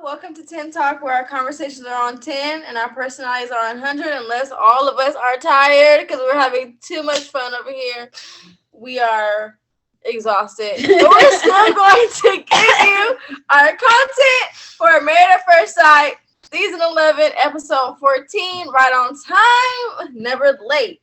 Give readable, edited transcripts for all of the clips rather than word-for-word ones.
Welcome to 10 Talk, where our conversations are on 10 and our personalities are on 100, unless all of us are tired because we're having too much fun over here. We are exhausted. But we're still going to give you our content for Married at First Sight, Season 11, Episode 14, right on time, never late.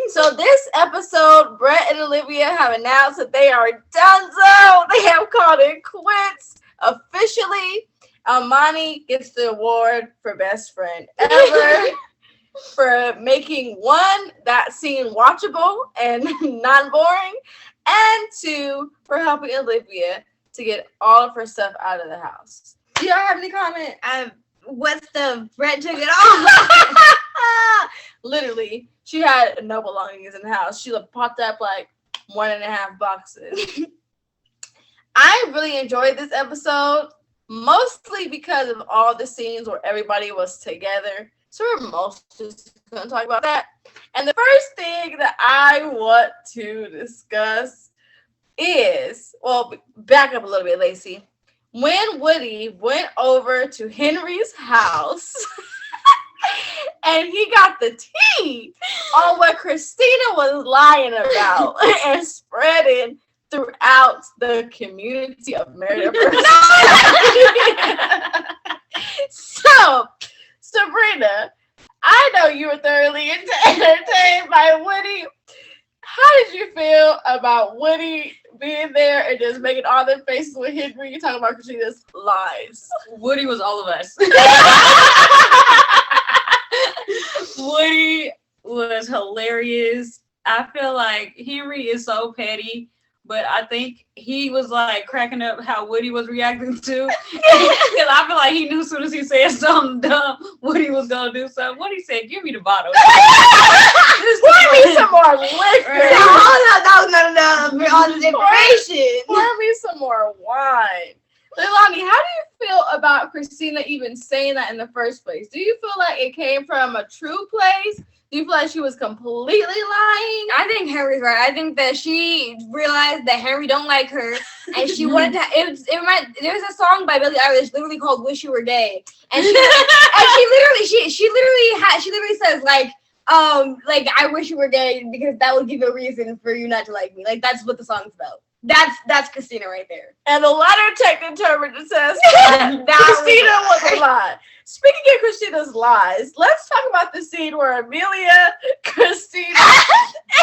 So this episode, Brett and Olivia have announced that they are donezo. They have called it quits officially. Amani gets the award for best friend ever for making that scene watchable and not boring, and two, for helping Olivia to get all of her stuff out of the house. Do y'all have any comment? What's the Brett took it off? Literally, she had no belongings in the house. She popped up like 1.5 boxes. I really enjoyed this episode, mostly because of all the scenes where everybody was together. So we're mostly just going to talk about that. And the first thing that I want to discuss is, well, back up a little bit, Lacey. When Woody went over to Henry's house and he got the tea on what Christina was lying about and spreading throughout the community of Married at First Sight. So, Sabrina, I know you were thoroughly entertained by Woody. How did you feel about Woody being there and just making all their faces with Henry? You talking about Christina's lies. Woody was all of us. Woody was hilarious. I feel like Henry is so petty, but I think he was like cracking up how Woody was reacting to. Because I feel like he knew as soon as he said something dumb, Woody was going to do something. Woody said, "Give me the bottle." Pour me some more liquor. That was not enough for all this information. Pour me some more wine. Leilani, how do you feel about Christina even saying that in the first place? Do you feel like it came from a true place? Do you feel like she was completely lying? I think Henry's right. I think that she realized that Henry don't like her, and she wanted to. There's a song by Billie Eilish, literally called "Wish You Were Gay," and she literally says like I wish you were gay because that would give a reason for you not to like me. Like that's what the song's about. That's Christina right there. And the letter tech interpreter says Christina was a lie. Speaking of Christina's lies, let's talk about the scene where Amelia, Christina,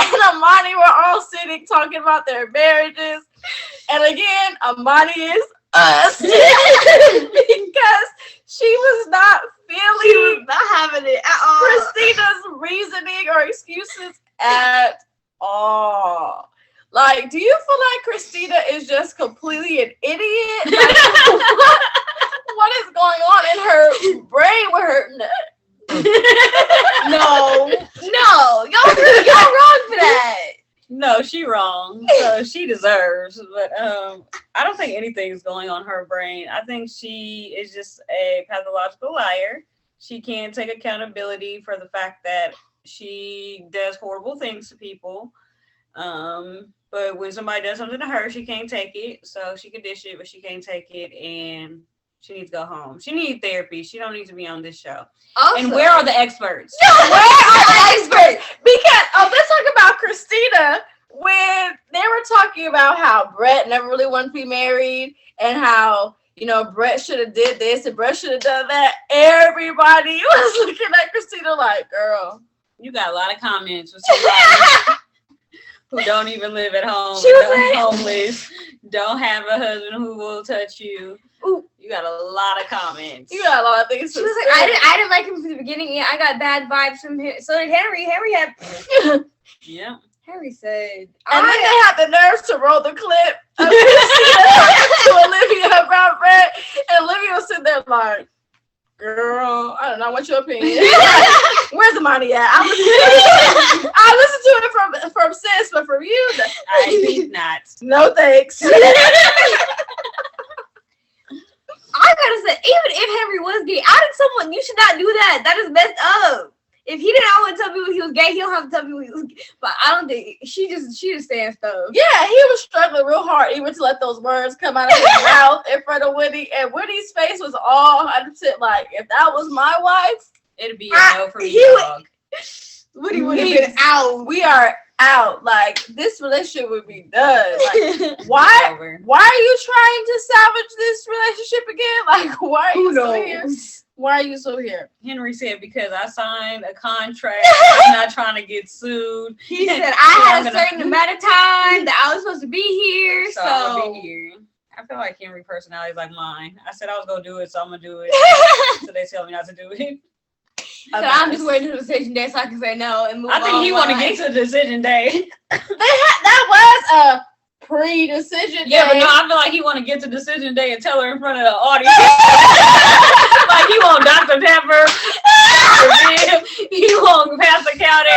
and Amani were all sitting talking about their marriages. And again, Amani is us because she was not having it at all. Christina's reasoning or excuses at all. Like, do you feel like Christina is just completely an idiot? Like, what is going on in her brain with her? No, y'all wrong for that. No, she wrong. So she deserves. But I don't think anything's going on her brain. I think she is just a pathological liar. She can't take accountability for the fact that she does horrible things to people. But when somebody does something to her, she can't take it. So she can dish it, but she can't take it, and she needs to go home. She needs therapy. She don't need to be on this show. Also, and where are the experts? Where are the experts? Because let's talk about Christina when they were talking about how Brett never really wanted to be married and how Brett should have did this and Brett should have done that. Everybody was looking at Christina like, girl, you got a lot of comments with somebody who don't even live at home, she was like, homeless, don't have a husband who will touch you. Ooh. You got a lot of comments. You got a lot of things. She was like, I didn't like him from the beginning. Yeah, I got bad vibes from him. So did Henry. Henry had. Yeah. Harry said, and then they had the nerves to roll the clip of to Olivia about Brett, and Olivia was sitting there like, girl, I don't know what your opinion. Where's the money at? I listened to it from Sis, but from you, I think not. No thanks. I gotta say, even if Henry was gay, I think you should not do that. That is messed up. if he didn't want to tell people he was gay, he don't have to tell people he was gay. But I don't think she just saying stuff. Yeah, he was struggling real hard even to let those words come out of his mouth in front of Woody. And Woody's face was all 100% like, if that was my wife, it'd be a no for me, dog. Woody would have been out. We are out. Like, this relationship would be done. Like, why are you trying to salvage this relationship again? Like, why are you still here? Why are you still here? Henry said, because I signed a contract. I'm not trying to get sued. He said, I had a certain amount of time that I was supposed to be here. So I'm going to be here. I feel like Henry personality is like mine. I said I was going to do it, so I'm going to do it. So they tell me not to do it. So I'm just waiting for the decision day so I can say no and move on. I think he want to get to the decision day. That was a pre-decision yeah, day. but no, I feel like he want to get to decision day and tell her in front of the audience. Like he want Dr. Pepper, he want Pastor County,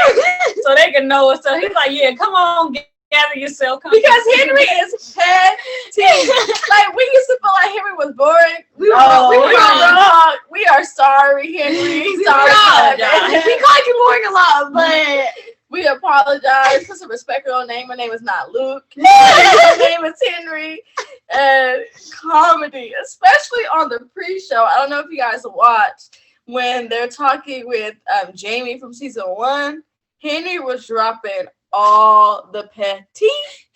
so they can know it. So he's like, yeah, come on, gather yourself. Come because Henry is head team. Like, we used to feel like Henry was boring. We were wrong. We are sorry, Henry. Sorry. He called you boring a lot, but we apologize. Put some respect on your name. My name is not Luke. My name is Henry. And comedy, especially on the pre-show. I don't know if you guys watched when they're talking with Jamie from season 1. Henry was dropping all the petty.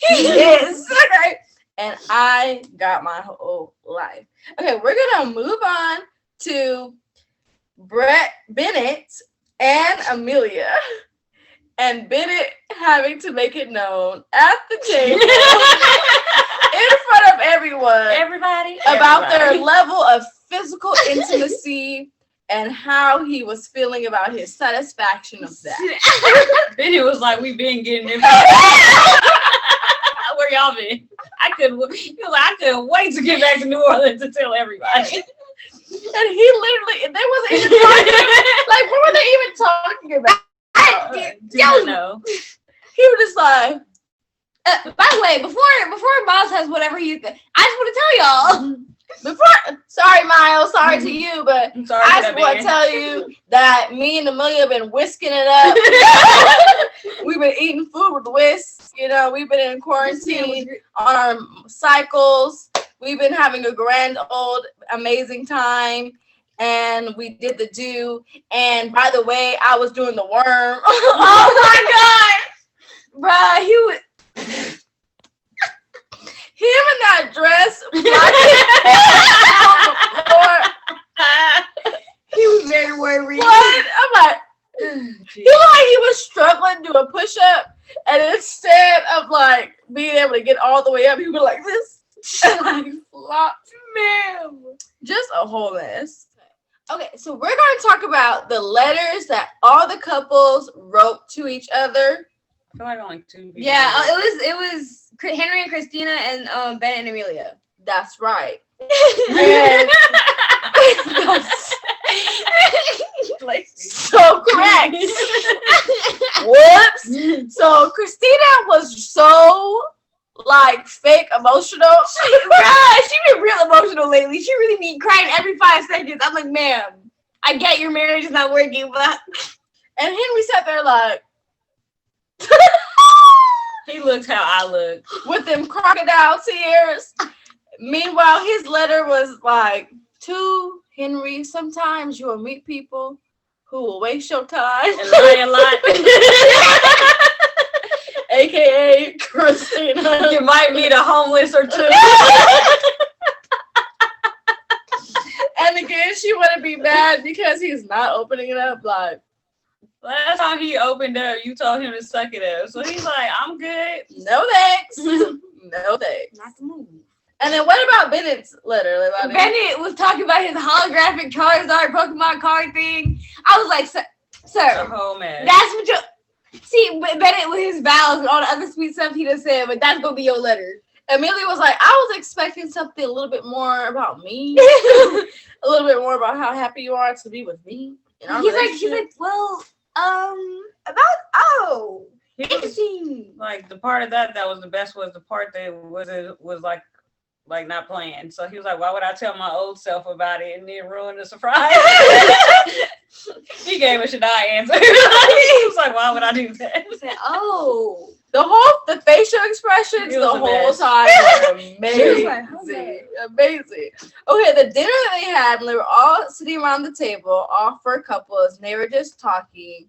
Yes. Okay. And I got my whole life. Okay, we're gonna move on to Brett Bennett and Amelia. And Bennett having to make it known at the table in front of everybody about their level of physical intimacy and how he was feeling about his satisfaction of that. Bennett was like, we been getting it. Where y'all been? I couldn't wait to get back to New Orleans to tell everybody. And he literally, they wasn't even talking. Like, what were they even talking about? Didn't know. He was just like, by the way, before Miles has whatever I just want to tell y'all. Sorry, Miles, sorry to you, but I just want to tell you that me and Amelia have been whisking it up. We've been eating food with whisks. You know, we've been in quarantine on our cycles. We've been having a grand old amazing time. And we did the do. And by the way, I was doing the worm. Oh my God. Bruh, he was... Him in that dress. He was very worried. What? I'm like, he looked like he was struggling to do a push-up. And instead of like being able to get all the way up, he was like this. Like, flop. Man. Just a whole mess. Okay, so we're going to talk about the letters that all the couples wrote to each other. I feel like only 2 people. Yeah, it was Henry and Christina and Bennett and Amelia. That's right. So correct. Whoops. So Christina was so like fake emotional. She been real emotional lately. She really be crying every 5 seconds. I'm like, ma'am, I get your marriage is not working, but and Henry sat there like he looked how I look. With them crocodile tears. Meanwhile, his letter was like, to Henry, sometimes you will meet people who will waste your time and lie a lot. AKA Christina. You might meet a homeless or two. And again, she wouldn't be mad because he's not opening it up. Like, last time he opened up, you told him to suck it up. So he's like, I'm good. No thanks. No thanks. not the move. And then what about Bennett's letter? Bennett was talking about his holographic Charizard Pokemon card thing. I was like, sir, whole mess. That's what you see. Bennett with his vows and all the other sweet stuff he just said, but that's gonna be your letter. Amelia was like, I was expecting something a little bit more about me, a little bit more about how happy you are to be with me. He's like, well, interesting. Like the part of that was the best was the part that was like like not playing. So he was like, why would I tell my old self about it and then ruin the surprise? He gave a Shania answer. He was like, why would I do that? I said, oh. The facial expressions It the was a whole mess. time were amazing. like, okay. Amazing. Okay, the dinner that they had, and they were all sitting around the table, all four couples, and they were just talking.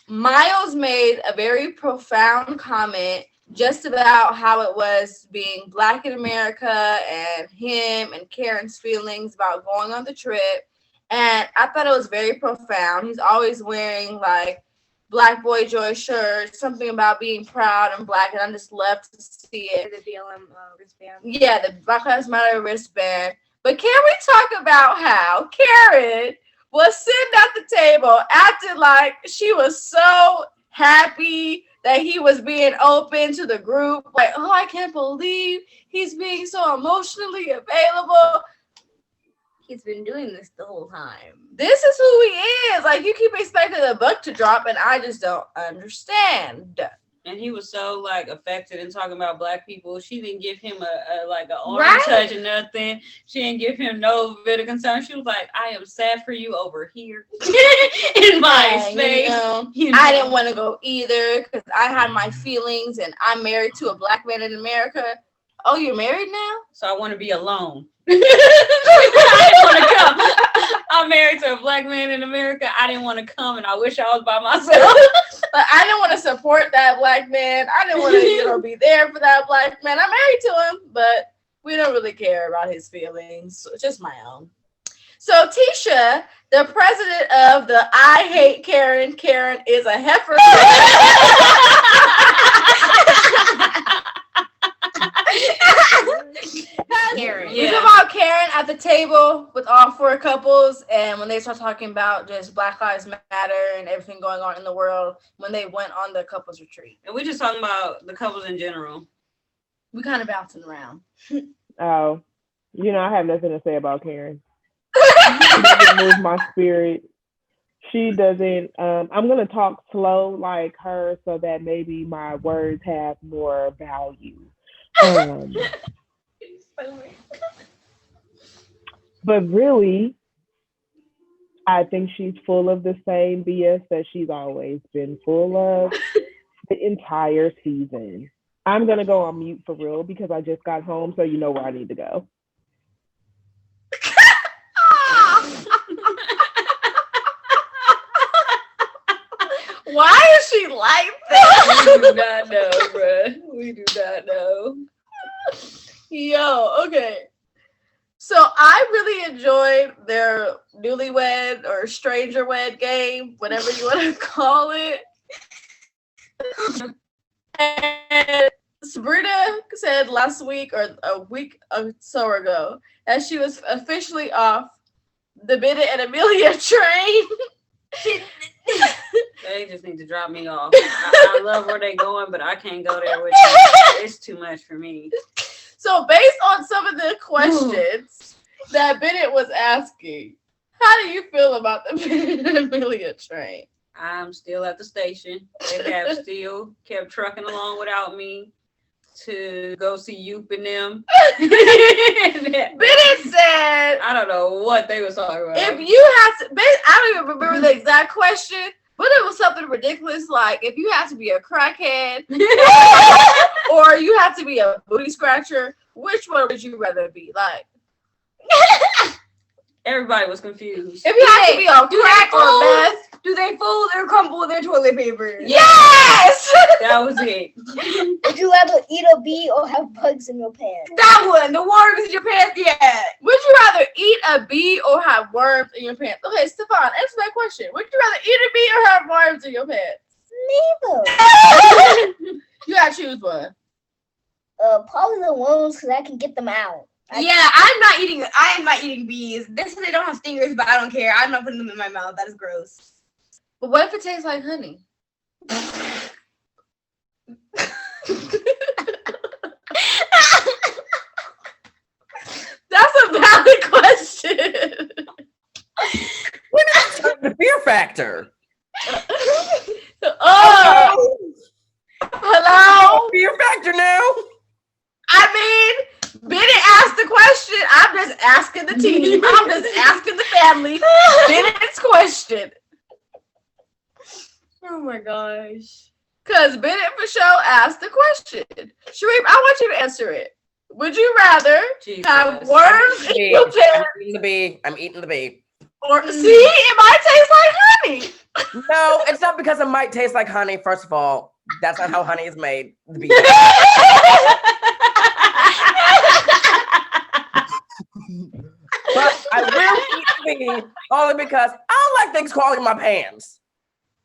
Miles made a very profound comment just about how it was being Black in America and him and Karen's feelings about going on the trip. And I thought it was very profound. He's always wearing like Black Boy Joy shirt, something about being proud and Black, and I just love to see it. The BLM wristband. Yeah, the Black Lives Matter wristband. But can we talk about how Karen was sitting at the table acting like she was so happy that he was being open to the group? Like, oh, I can't believe he's being so emotionally available. He's been doing this the whole time. This is who he is. Like, you keep expecting the book to drop, and I just don't understand. And he was so like affected and talking about Black people. She didn't give him a like an arm Right. touch or nothing. She didn't give him no bit of concern. She was like, I am sad for you over here in my Yeah, space. you know, I didn't want to go either because I had my feelings, and I'm married to a Black man in America. Oh, you're married now? So I want to be alone. I didn't want to come. I'm married to a Black man in America. I didn't want to come, and I wish I was by myself. But I didn't want to support that Black man. I didn't want to, be there for that Black man. I'm married to him, but we don't really care about his feelings. So it's just my own. So Tisha, the president of the I Hate Karen, Karen is a heifer. Karen. We talk about Karen at the table with all four couples, and when they start talking about just Black Lives Matter and everything going on in the world, when they went on the couples retreat. And we're just talking about the couples in general. We kind of bouncing around. Oh, I have nothing to say about Karen. She doesn't move my spirit. She doesn't. I'm gonna talk slow like her so that maybe my words have more value. But really, I think she's full of the same BS that she's always been full of the entire season. I'm gonna go on mute for real because I just got home, so you know where I need to go. Why is she like that? We do not know, bruh. We do not know. Yo, okay. So I really enjoyed their newlywed or stranger wed game, whatever you want to call it. And Sabrina said last week or a week or so ago that she was officially off the Bennett and Amelia train. They just need to drop me off. I love where they going, but I can't go there with them. It's too much for me. So based on some of the questions that Bennett was asking, how do you feel about the Bennett and Amelia train? I'm still at the station. They have still kept trucking along without me to go see Yoop and them. Bennett said, I don't know what they was talking about. if you have to, I don't even remember the exact question, but it was something ridiculous like if you have to be a crackhead or you have to be a booty scratcher, which one would you rather be? Like, Everybody was confused. if you have to be on crack or meth, Do they fold or crumble their toilet paper? yes! That was it. Would you rather eat a bee or have bugs in your pants? That one. The water is in your pants. Yeah. Would you rather eat a bee or have worms in your pants? Okay, Stefan, answer that question. Would you rather eat a bee or have worms in your pants? Neither. You gotta choose one. Probably the worms because I can get them out. Yeah, I am not eating bees. They say they don't have stingers, but I don't care. I'm not putting them in my mouth. That is gross. But what if it tastes like honey? That's a valid question. When is it the fear factor? Oh, hello. Fear factor now. I asking the team. I'm just asking the family. Bennett's question. Oh my gosh. Because Bennett for sure asked the question. Sharif, I want you to answer it. Would you rather Jesus. have worms in your I'm pants eating the bee. I'm eating the bee. or see? It might taste like honey. No, it's not because it might taste like honey. First of all, that's not how honey is made. The bee. But I will eat the bee only because I don't like things crawling in my pants.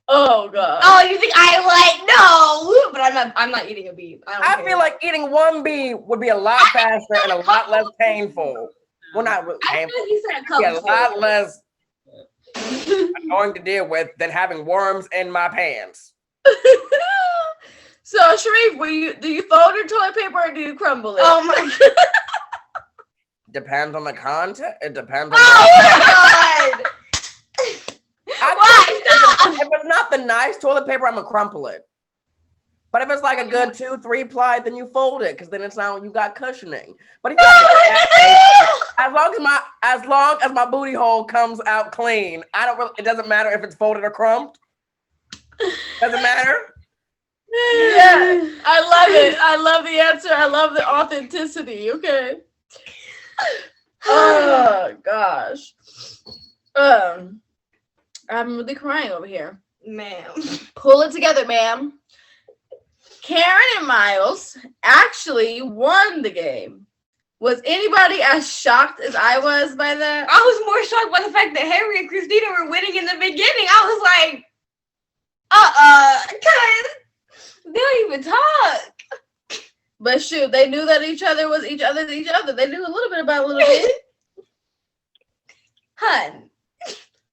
Oh god. Oh, you think I like no? But I'm not eating a bee. I feel like eating one bee would be a lot faster and a lot less painful. Well, not really I painful. feel like he said a couple. Yeah, a lot less annoying to deal with than having worms in my pants. So Sharif, do you fold your toilet paper or do you crumble it? Oh my god. Depends on the content. It depends on. Oh my god. If it's not the nice toilet paper, I'm gonna crumple it. But if it's like a good 2-3 ply, then you fold it because then it's not you got cushioning. But if you as long as my booty hole comes out clean, it doesn't matter if it's folded or crumped. Doesn't matter. Yeah, I love it. I love the answer. I love the authenticity. Okay. Oh gosh. I'm really crying over here. Ma'am. Pull it together, ma'am. Karen and Miles actually won the game. Was anybody as shocked as I was by that? I was more shocked by the fact that Harry and Christina were winning in the beginning. I was like, guys, they don't even talk. But shoot, they knew that each other was each other. They knew a little bit about a little bit. Hun,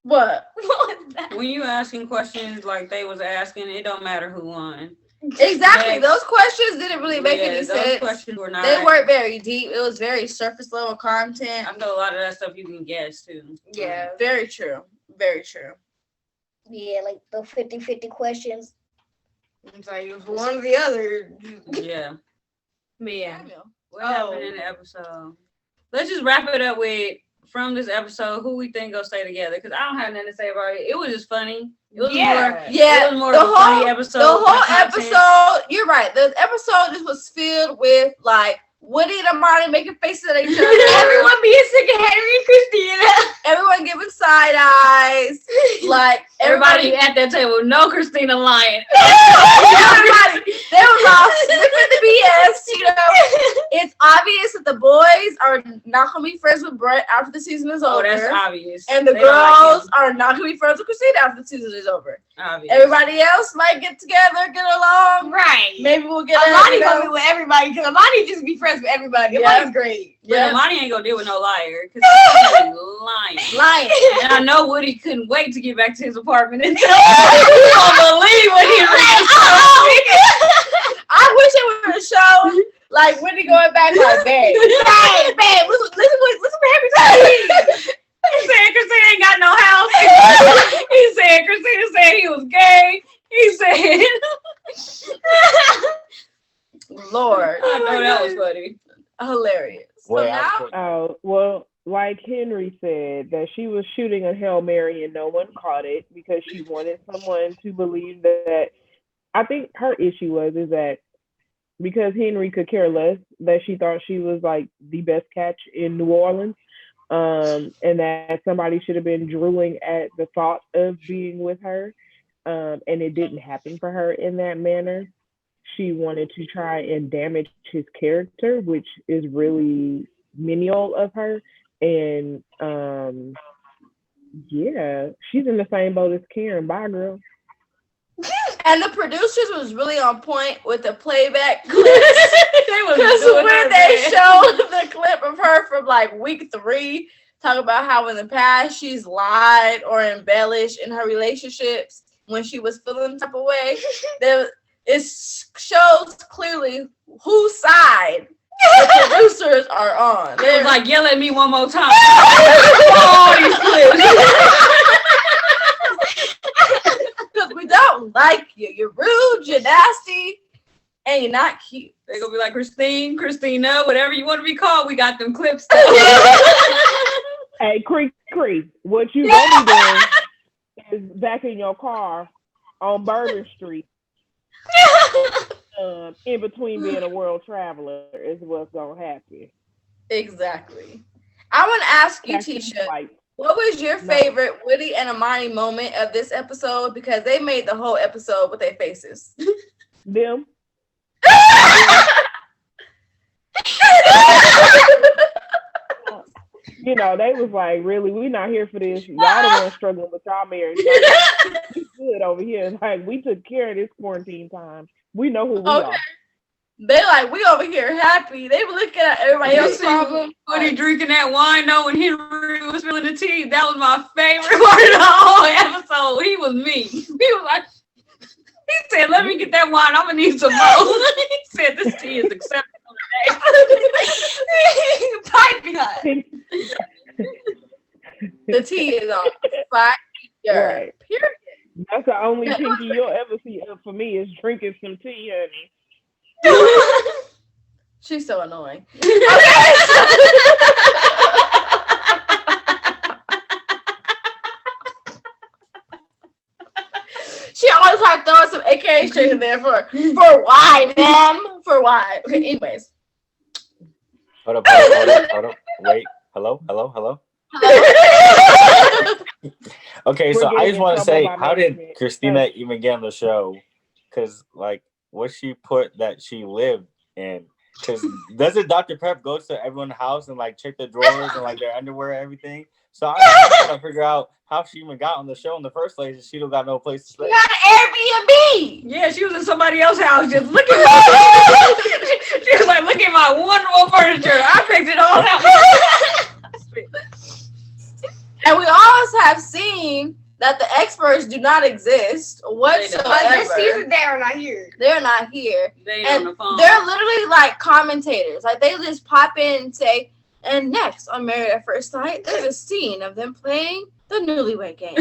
What? what was that? When you asking questions like they was asking, it don't matter who won. Exactly. Next. Those questions didn't really make any those sense. questions were not. They weren't very deep. It was very surface level content. I know a lot of that stuff you can guess too. Yeah, very true. Very true. Yeah, like the 50-50 questions. It's like it was one or the other. Yeah. But yeah. What happened in the episode? Let's just wrap it up with from this episode who we think gonna stay together because I don't have nothing to say about it. It was just funny. It was Yeah. Yeah, It was more the of a funny episode. The whole with content. episode, you're right. The episode just was filled with like Woody and Amani making faces at each other. Everyone being sick of Harry and Christina. Everyone giving side eyes. Like Everybody at that table, no Christina lying. everybody, they were all sniffing the BS. You know, it's obvious that the boys are not gonna be friends with Brett after the season is Oh, over. that's obvious. And the They don't like girls him. are not gonna be friends with Christina after the season is over. Obvious. Everybody else might get together, get along. Right. Maybe we'll get Amani gonna be with everybody because Amani just be friends with everybody. Yeah. Amani's great. But Yeah. Amani ain't gonna deal with no liar because he's lying. Lying. And I know Woody couldn't wait to get back to his apartment and tell you don't believe what he read. I wish it would have shown like Whitney going back like, babe, babe, listen to Harry tell me. He said Christina ain't got no house. He said Christina said he was gay. He said, Lord, I know that was funny. hilarious. So Well, now, Oh, well, like Henry said, that she was shooting a Hail Mary and no one caught it because she wanted someone to believe that. I think her issue is that because Henry could care less, that she thought she was like the best catch in New Orleans, and that somebody should have been drooling at the thought of being with her, and it didn't happen for her in that manner. She wanted to try and damage his character, which is really menial of her. And yeah, she's in the same boat as Karen. Bye, girl. and the producers was really on point with the playback clips. They was Because doing when her they best. showed the clip of her from like week 3, talk about how in the past she's lied or embellished in her relationships when she was feeling the type of way. It shows clearly whose side the producers are on. They was like, yell at me one more time. all these clips. Because we don't like you. You're rude, you're nasty, and you're not cute. They're gonna be like, Christina, whatever you want to be called, we got them clips. Hey, Creek, what you gonna be doing is back in your car on Bourbon Street, in between being a world traveler is what's gonna happen. Exactly. I want to ask you, Tisha, what was your favorite Woody and Amani moment of this episode? Because they made the whole episode with their faces. Them. You know, they was like, really, we not here for this. Y'all the ones struggling with y'all marriage. We good over here. Like, we took care of this quarantine time. We know who we are. They like, we over here happy. They were looking at everybody else's problem. When drinking that wine, though, when Henry was spilling the tea, that was my favorite part of the whole episode. He was me. He was like, he said, let me get that wine. I'm going to need some more. He said, this tea is acceptable today. Pipe behind. The tea is on fire. Right. Period. That's the only pinky you'll ever see up for me is drinking some tea, honey. She's so annoying. She always like throwing some AKA straight in there for why, ma'am? For why? Okay, anyways. Hold up. Wait. Hello. Okay, so I just want to say, how did Christina even get on the show? Because, like, what she put that she lived in? Because doesn't Dr. Pep go to everyone's house and, like, check their drawers and, like, their underwear and everything? So I'm trying to figure out how she even got on the show in the first place and she don't got no place to stay. You got an Airbnb! Yeah, she was in somebody else's house just looking at she was like, look at my wonderful furniture. I picked it all out. And we also have seen that the experts do not exist whatsoever. This season, they are not here. They're not here. They And on the phone. they're literally like commentators. Like, they just pop in and say, and next on Married at First Sight, there's a scene of them playing the Newlywed Game. So?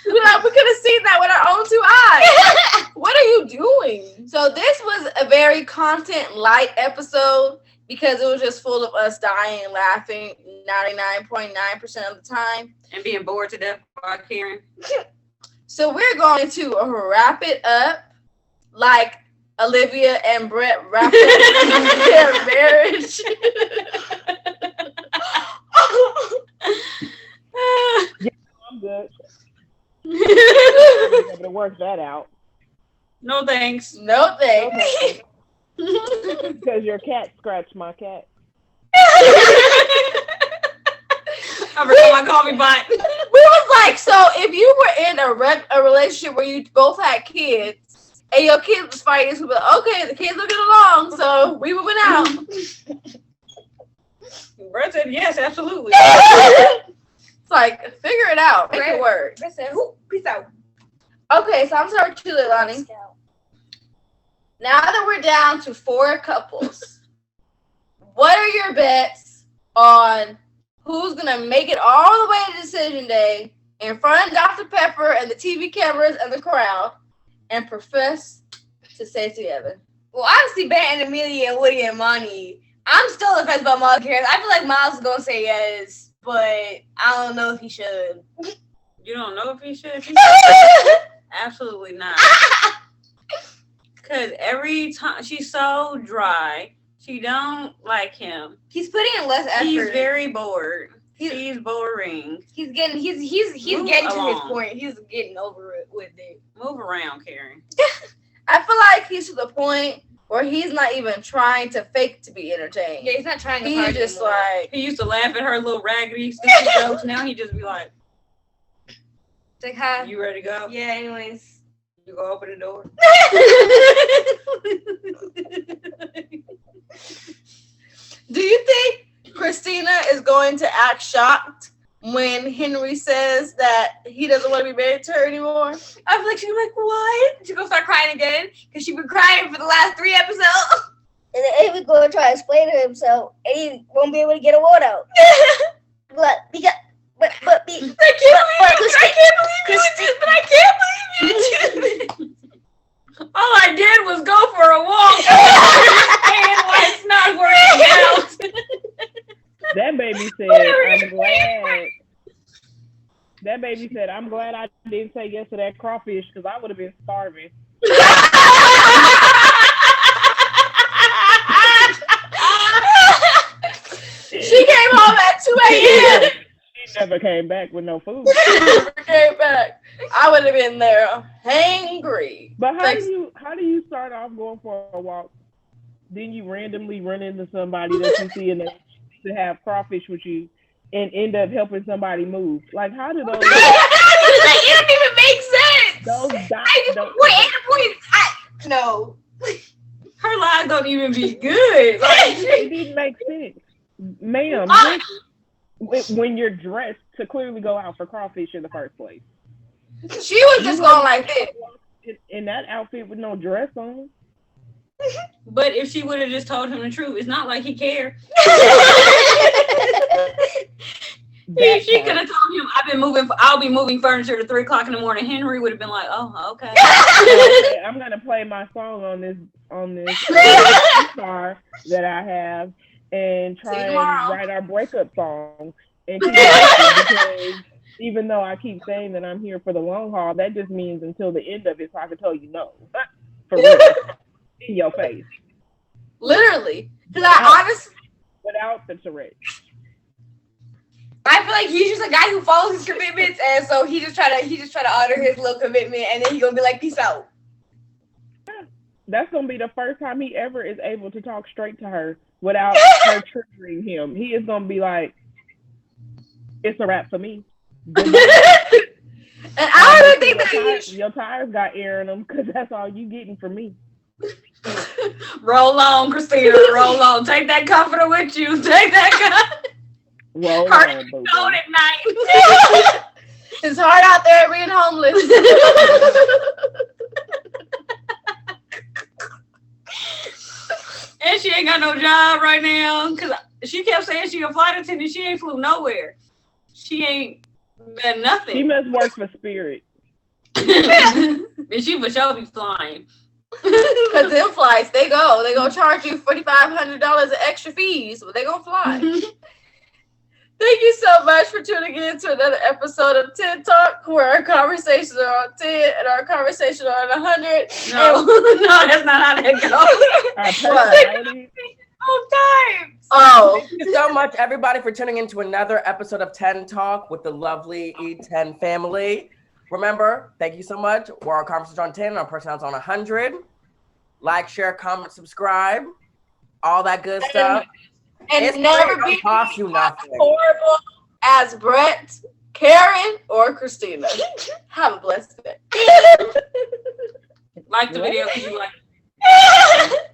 We could have seen that with our own two eyes. Like, what are you doing? So this was a very content light episode because it was just full of us dying and laughing 99.9% of the time. And being bored to death by Karen. So we're going to wrap it up like Olivia and Brett wrapped up their marriage. I'm good. I'm able to work that out. No thanks. No thanks. Because your cat scratched my cat. I forgot my coffee pot. We was like, so if you were in a relationship where you both had kids and your kids was fighting, we were like, okay, the kids looking along, so we moving out. Brett said yes, absolutely. It's like, figure it out, make it work. I said, peace out. Okay, so I'm sorry to you, Lonnie. Now that we're down to 4 couples, what are your bets on who's going to make it all the way to decision day in front of Dr. Pepper and the TV cameras and the crowd and profess to stay together? Well, obviously, Ben and Amelia and Woody and Monty. I'm still on the fence about Miles Harris. I feel like Miles is going to say yes, but I don't know if he should. You don't know if he should? Absolutely not. Because every time she's so dry, she don't like him. He's putting in less effort. He's very bored. He's boring. He's getting Move getting to his along. point. He's getting over it with it. Move around, Karen. I feel like he's to the point where he's not even trying to fake to be entertained. Yeah, he's not trying to. He's hard just anymore. like, He used to laugh at her little raggedy, stupid jokes. Now he just be like, It's like, hi. you ready to go? Yeah. Anyways. You go open the door. do you think Christina is going to act shocked when Henry says that he doesn't want to be married to her anymore? I feel like she's like, what? She's gonna start crying again because she's been crying for the last 3 episodes. And then Avery's going to try to explain to himself, and he won't be able to get a word out. But because, but I can't believe you did this, but I can't believe you did this. All I did was go for a walk. And why it's not working out. That baby said, I'm glad. That baby said, I'm glad I didn't say yes to that crawfish because I would have been starving. She came home at 2 a.m. She never came back with no food. Never came back. I would have been there hangry. But how do you start off going for a walk? Then you randomly run into somebody that you see and they to have crawfish with you and end up helping somebody move. Like, how do those? It don't even make sense. Those dots don't. No. Her lives don't even be good. Like, It didn't make sense, ma'am. When you're dressed to clearly go out for crawfish in the first place. She was just going like this. In that outfit with no dress on. but if she would have just told him the truth, it's not like he cared. She could have told him, I'll be moving furniture to 3:00 in the morning. Henry would have been like, oh, okay. I'm gonna play my song on this guitar that I have and try and write our breakup song and keep it because even though I keep saying that I'm here for the long haul, that just means until the end of it so I can tell you no. For real. In your face. Literally. Because I honestly, without the Tourette. I feel like he's just a guy who follows his commitments, and so he just try to honor his little commitment, and then he gonna be like, peace out. That's gonna be the first time he ever is able to talk straight to her without her triggering him. He is gonna be like, it's a wrap for me. and I don't think that your tires got air in them because that's all you getting from me. Roll on, Christina. Roll on. Take that comforter with you. Take that. Roll Hard on, to go at night. It's hard out there being homeless. And she ain't got no job right now because she kept saying she a flight attendant. She ain't flew nowhere. She ain't done nothing. She must work for Spirit. And she for sure be flying. Because them flights, they go charge you $4,500 in extra fees, but they gonna fly. Thank you so much for tuning in to another episode of 10 Talk, where our conversations are on 10 and our conversations are on 100. No, no, that's not how that goes. Oh, Thank you so much, everybody, for tuning in to another episode of 10 Talk with the lovely E10 family. Remember, thank you so much. We're our conversations on 10, our personalities on 100. Like, share, comment, subscribe, all that good stuff. And it's never be cost you nothing. horrible as Brett, Karen, or Christina. Have a blessed day. Like the video because you like it.